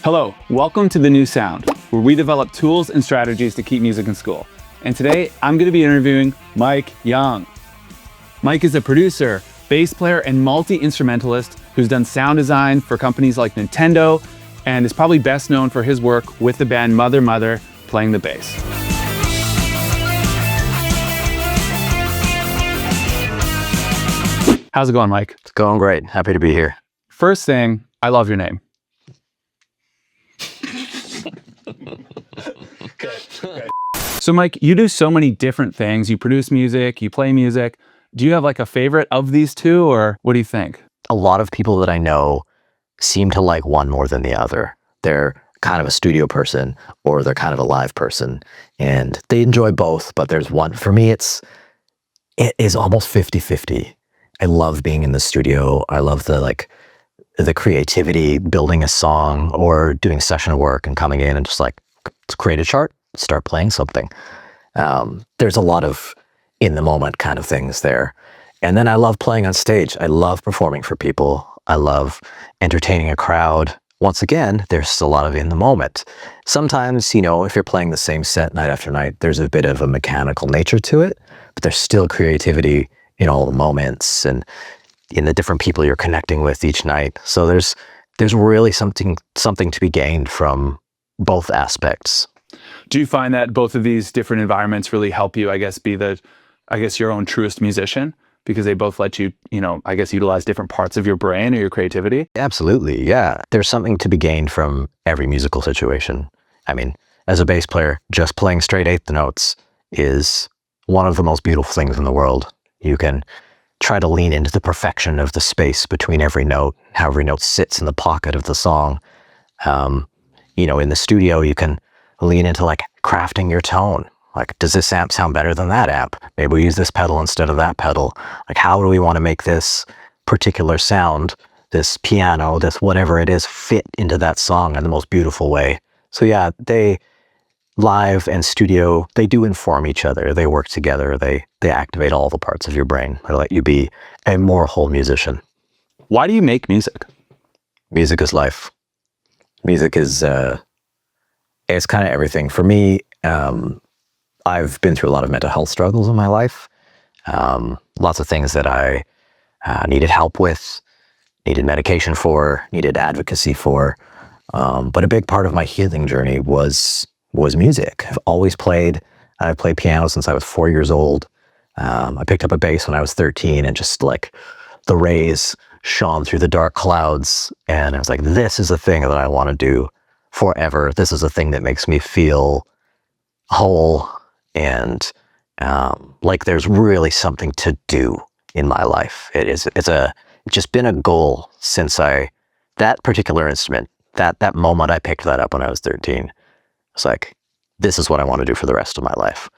Hello, welcome to The New Sound, where we develop tools and strategies to keep music in school. And today, I'm going to be interviewing Mike Young. Mike is a producer, bass player, and multi-instrumentalist who's done sound design for companies like Nintendo and is probably best known for his work with the band Mother Mother playing the bass. How's it going, Mike? It's going great. Happy to be here. First thing, I love your name. Okay. So Mike, you do so many different things. You produce music, you play music. Do you have like a favorite of these two, or what do you think? A lot of people that I know seem to like one more than the other. They're kind of a studio person or they're kind of a live person, and they enjoy both, but there's one. For me, it is almost 50-50. I love being in the studio. I love the creativity, building a song or doing session work and coming in and just like, let's create a chart, start playing something. There's a lot of in the moment kind of things there. And then I love playing on stage. I love performing for people. I love entertaining a crowd. Once again, there's a lot of in the moment. Sometimes, if you're playing the same set night after night, there's a bit of a mechanical nature to it, but there's still creativity in all the moments and in the different people you're connecting with each night. So there's really something to be gained from both aspects. Do you find that both of these different environments really help you, be your own truest musician? Because they both let you, utilize different parts of your brain or your creativity? Absolutely, yeah. There's something to be gained from every musical situation. I mean, as a bass player, just playing straight eighth notes is one of the most beautiful things in the world. You can try to lean into the perfection of the space between every note, how every note sits in the pocket of the song. In the studio, you can lean into like crafting your tone. Like, does this amp sound better than that amp? Maybe we use this pedal instead of that pedal. Like, how do we want to make this particular sound, this piano, this whatever it is, fit into that song in the most beautiful way? So yeah, live and studio, they do inform each other. They work together. They activate all the parts of your brain. They let you be a more whole musician. Why do you make music? Music is life. Music is, it's kind of everything. For me, I've been through a lot of mental health struggles in my life. Lots of things that I needed help with, needed medication for, needed advocacy for. But a big part of my healing journey was music. I've always played. I've played piano since I was 4 years old. I picked up a bass when I was 13, and just like the rays shone through the dark clouds. And I was like, this is a thing that I want to do forever. This is a thing that makes me feel whole. And like there's really something to do in my life. It's just been a goal since that particular instrument, that moment I picked that up when I was 13. It's like, this is what I want to do for the rest of my life.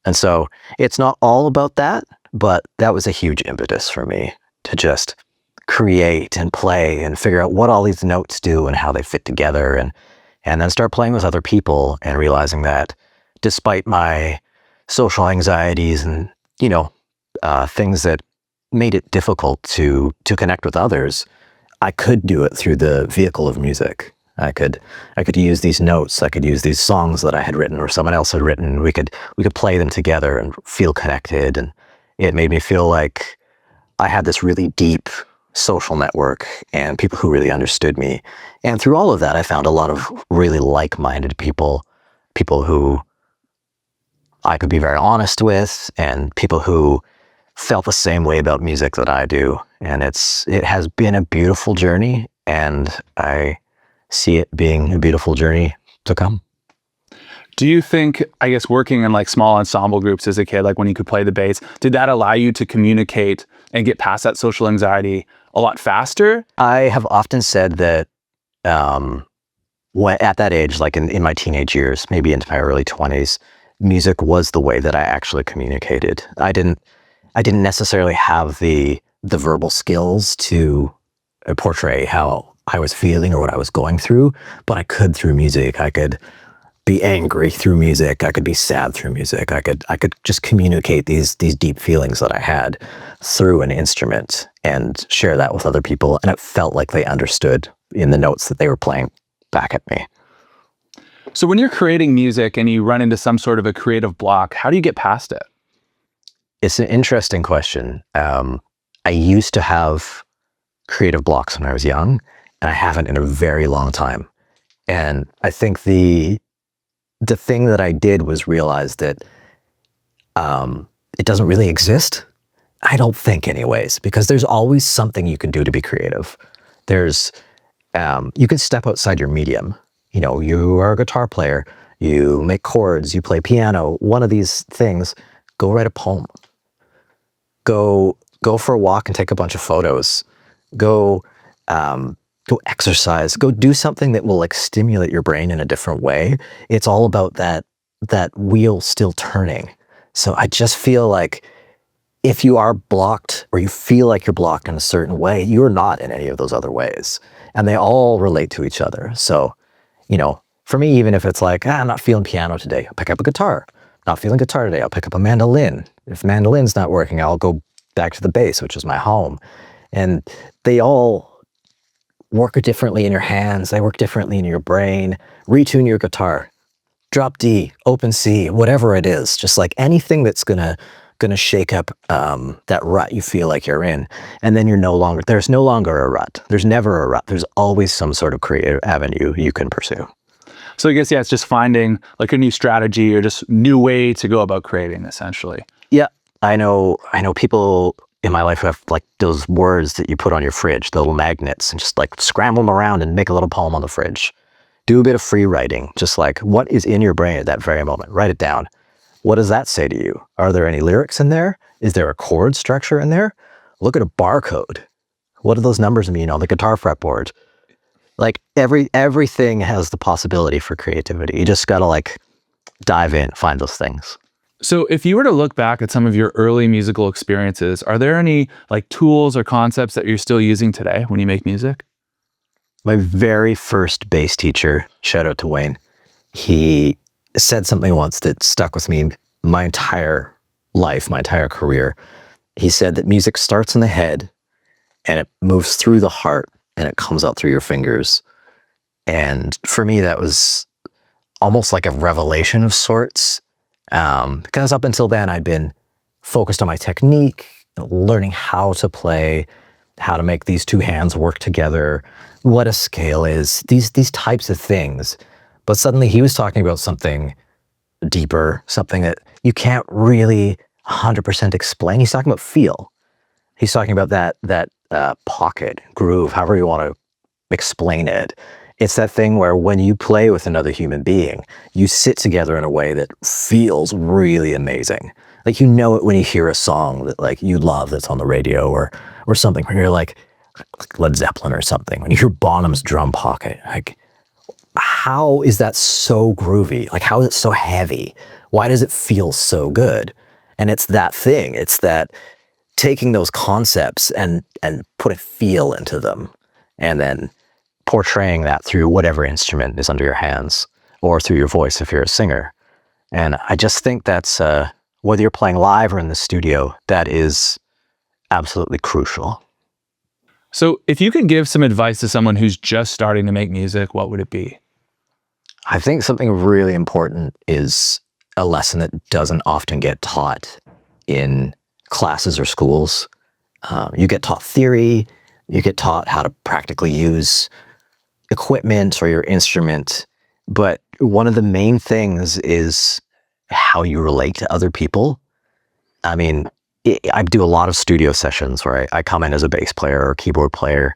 And so it's not all about that, but that was a huge impetus for me to just create and play and figure out what all these notes do and how they fit together, and then start playing with other people and realizing that despite my social anxieties and, things that made it difficult to connect with others, I could do it through the vehicle of music. I could use these notes. I could use these songs that I had written or someone else had written. We could play them together and feel connected. And it made me feel like I had this really deep social network and people who really understood me. And through all of that, I found a lot of really like-minded people who I could be very honest with, and people who felt the same way about music that I do. And it has been a beautiful journey, and I see it being a beautiful journey to come. Do you think, working in like small ensemble groups as a kid, like when you could play the bass, did that allow you to communicate and get past that social anxiety a lot faster? I have often said that at that age, like in my teenage years, maybe into my early 20s, music was the way that I actually communicated. I didn't necessarily have the verbal skills to portray how I was feeling or what I was going through, but I could through music. I could be angry through music. I could be sad through music. I could just communicate these deep feelings that I had through an instrument and share that with other people. And it felt like they understood in the notes that they were playing. back at me. So when you're creating music and you run into some sort of a creative block, how do you get past it? It's an interesting question. I used to have creative blocks when I was young, and I haven't in a very long time. And I think the thing that I did was realize that it doesn't really exist. I don't think anyways, because there's always something you can do to be creative. There's, you can step outside your medium. You know, you are a guitar player, you make chords, you play piano, one of these things, go write a poem. Go for a walk and take a bunch of photos. Go exercise. Go do something that will like stimulate your brain in a different way. It's all about that wheel still turning. So I just feel like if you are blocked or you feel like you're blocked in a certain way, you're not in any of those other ways. And they all relate to each other. So, you know, for me, even if it's like, I'm not feeling piano today, I'll pick up a guitar. Not feeling guitar today, I'll pick up a mandolin. If mandolin's not working, I'll go back to the bass, which is my home. And they all work differently in your hands. They work differently in your brain. Retune your guitar. Drop D, open C, whatever it is. Just like anything that's gonna shake up that rut you feel like you're in. And then there's no longer a rut. There's never a rut. There's always some sort of creative avenue you can pursue. So I guess, yeah, it's just finding like a new strategy or just new way to go about creating, essentially. Yeah, I know people in my life who have like those words that you put on your fridge, the little magnets, and just like scramble them around and make a little poem on the fridge. Do a bit of free writing, just like what is in your brain at that very moment. Write it down. What does that say to you? Are there any lyrics in there? Is there a chord structure in there? Look at a barcode. What do those numbers mean on the guitar fretboard? Like everything has the possibility for creativity. You just gotta like dive in, find those things. So if you were to look back at some of your early musical experiences, are there any like tools or concepts that you're still using today when you make music? My very first bass teacher, shout out to Wayne, he said something once that stuck with me my entire life, my entire career. He said that music starts in the head and it moves through the heart and it comes out through your fingers. And for me, that was almost like a revelation of sorts. Because up until then, I'd been focused on my technique, learning how to play, how to make these two hands work together, what a scale is, these types of things. But suddenly he was talking about something deeper, something that you can't really 100% explain. He's talking about feel. He's talking about that pocket, groove, however you want to explain it. It's that thing where when you play with another human being, you sit together in a way that feels really amazing. Like you know it when you hear a song that like you love that's on the radio or something where you're like Led Zeppelin or something. When you hear Bonham's drum pocket, like how is that so groovy? Like how is it so heavy? Why does it feel so good? And it's that thing. It's that taking those concepts and put a feel into them and then portraying that through whatever instrument is under your hands or through your voice if you're a singer. And I just think that's, whether you're playing live or in the studio, that is absolutely crucial. So if you could give some advice to someone who's just starting to make music, what would it be? I think something really important is a lesson that doesn't often get taught in classes or schools. You get taught theory, you get taught how to practically use equipment or your instrument, but one of the main things is how you relate to other people. I mean, I do a lot of studio sessions where I come in as a bass player or keyboard player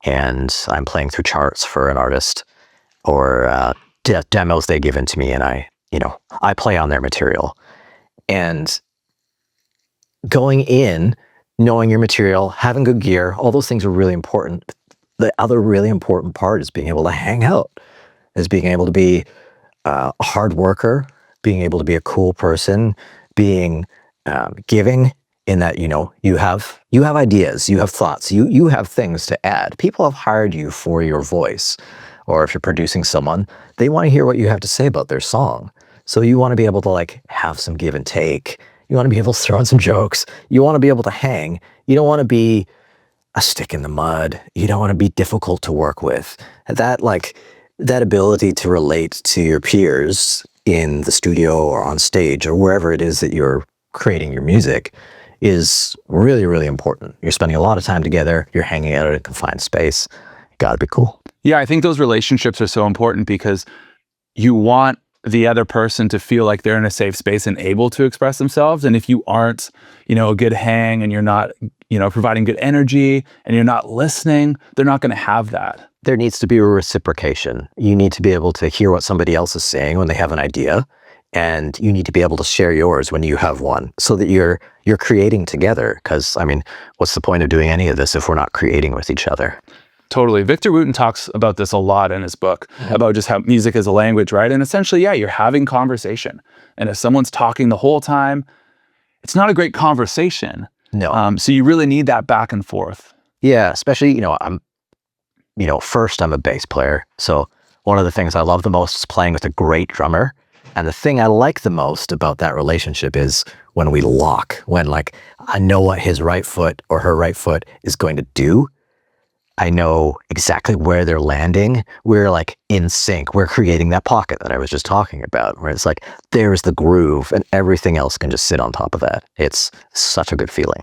and I'm playing through charts for an artist or demos they give in to me and I play on their material. And going in, knowing your material, having good gear, all those things are really important. The other really important part is being able to hang out, is being able to be a hard worker, being able to be a cool person, being giving in that, you have ideas, you have thoughts, you have things to add. People have hired you for your voice, or if you're producing someone, they want to hear what you have to say about their song. So you want to be able to like have some give and take. You want to be able to throw in some jokes. You want to be able to hang. You don't want to be a stick in the mud. You don't want to be difficult to work with. That like that ability to relate to your peers in the studio or on stage or wherever it is that you're creating your music is really, really important. You're spending a lot of time together. You're hanging out at a confined space. Gotta be cool. Yeah, I think those relationships are so important because you want the other person to feel like they're in a safe space and able to express themselves. And if you aren't, a good hang and you're not, providing good energy and you're not listening, they're not going to have that. There needs to be a reciprocation. You need to be able to hear what somebody else is saying when they have an idea, and you need to be able to share yours when you have one, so that you're creating together. Because, what's the point of doing any of this if we're not creating with each other? Totally. Victor Wooten talks about this a lot in his book, about just how music is a language, right? And essentially, yeah, you're having conversation. And if someone's talking the whole time, it's not a great conversation. No. So you really need that back and forth. Yeah, especially, first I'm a bass player. So one of the things I love the most is playing with a great drummer. And the thing I like the most about that relationship is when we lock, when I know what his right foot or her right foot is going to do. I know exactly where they're landing. We're in sync. We're creating that pocket that I was just talking about, where it's there's the groove and everything else can just sit on top of that. It's such a good feeling.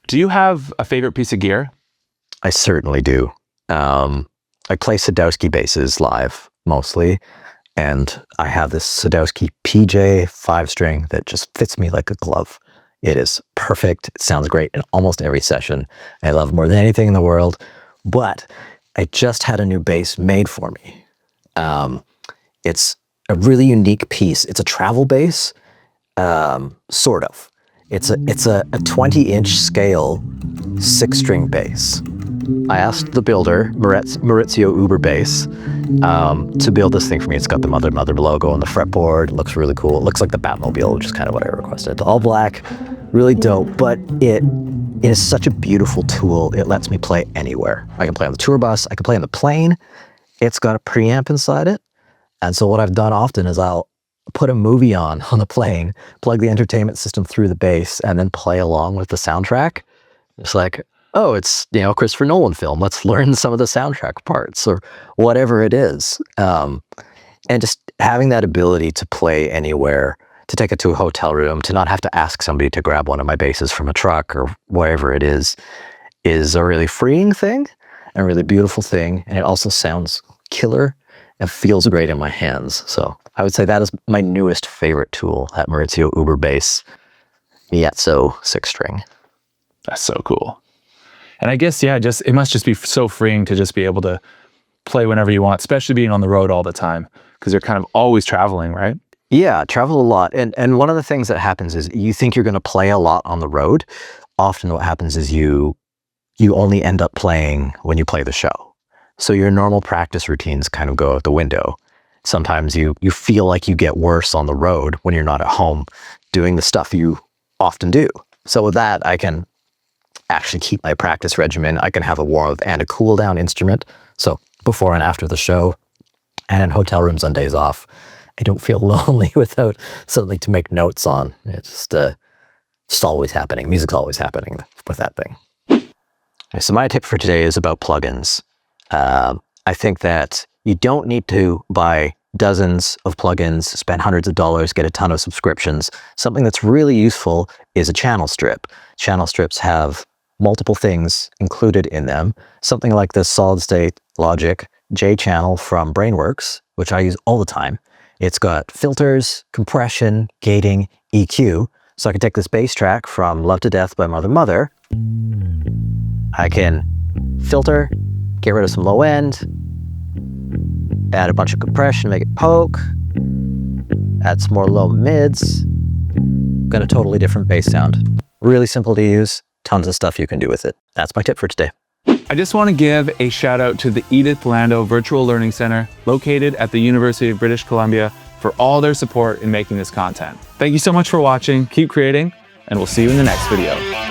Do you have a favorite piece of gear? I certainly do. I play Sadowski basses live mostly, and I have this Sadowski PJ 5-string that just fits me like a glove. It is perfect. It sounds great in almost every session. I love it more than anything in the world. But I just had a new bass made for me. It's a really unique piece. It's a travel bass, sort of. It's a 20-inch scale 6-string bass. I asked the builder, Maurizio Uber Bass, to build this thing for me. It's got the Mother logo on the fretboard. It looks really cool. It looks like the Batmobile, which is kind of what I requested. It's all black, really dope, but it is such a beautiful tool. It lets me play anywhere. I can play on the tour bus. I can play on the plane. It's got a preamp inside it. And so what I've done often is I'll put a movie on the plane, plug the entertainment system through the bass, and then play along with the soundtrack. It's oh, it's, Christopher Nolan film. Let's learn some of the soundtrack parts or whatever it is. And just having that ability to play anywhere, to take it to a hotel room, to not have to ask somebody to grab one of my basses from a truck or wherever it is a really freeing thing and a really beautiful thing. And it also sounds killer and feels great in my hands. So I would say that is my newest favorite tool, that Maurizio Uber Bass Miezzo 6-string. That's so cool. And I guess, yeah, it must just be so freeing to just be able to play whenever you want, especially being on the road all the time, because you're kind of always traveling, right? Yeah, travel a lot. And one of the things that happens is you think you're going to play a lot on the road. Often what happens is you only end up playing when you play the show. So your normal practice routines kind of go out the window. Sometimes you feel like you get worse on the road when you're not at home doing the stuff you often do. So with that, I can actually keep my practice regimen. I can have a warm and a cool down instrument. So before and after the show, and in hotel rooms on days off, I don't feel lonely without something to make notes on. It's just always happening. Music's always happening with that thing. Okay, so my tip for today is about plugins. I think that you don't need to buy dozens of plugins, spend hundreds of dollars, get a ton of subscriptions. Something that's really useful is a channel strip. Channel strips have multiple things included in them. Something like the solid state Logic J channel from Brainworks, which I use all the time. It's got filters, compression, gating, EQ. So I can take this bass track from Love to Death by Mother. I can filter, get rid of some low end, add a bunch of compression, make it poke, add some more low mids. Got a totally different bass sound. Really simple to use, tons of stuff you can do with it. That's my tip for today. I just want to give a shout out to the Edith Lando Virtual Learning Center located at the University of British Columbia for all their support in making this content. Thank you so much for watching, keep creating, and we'll see you in the next video.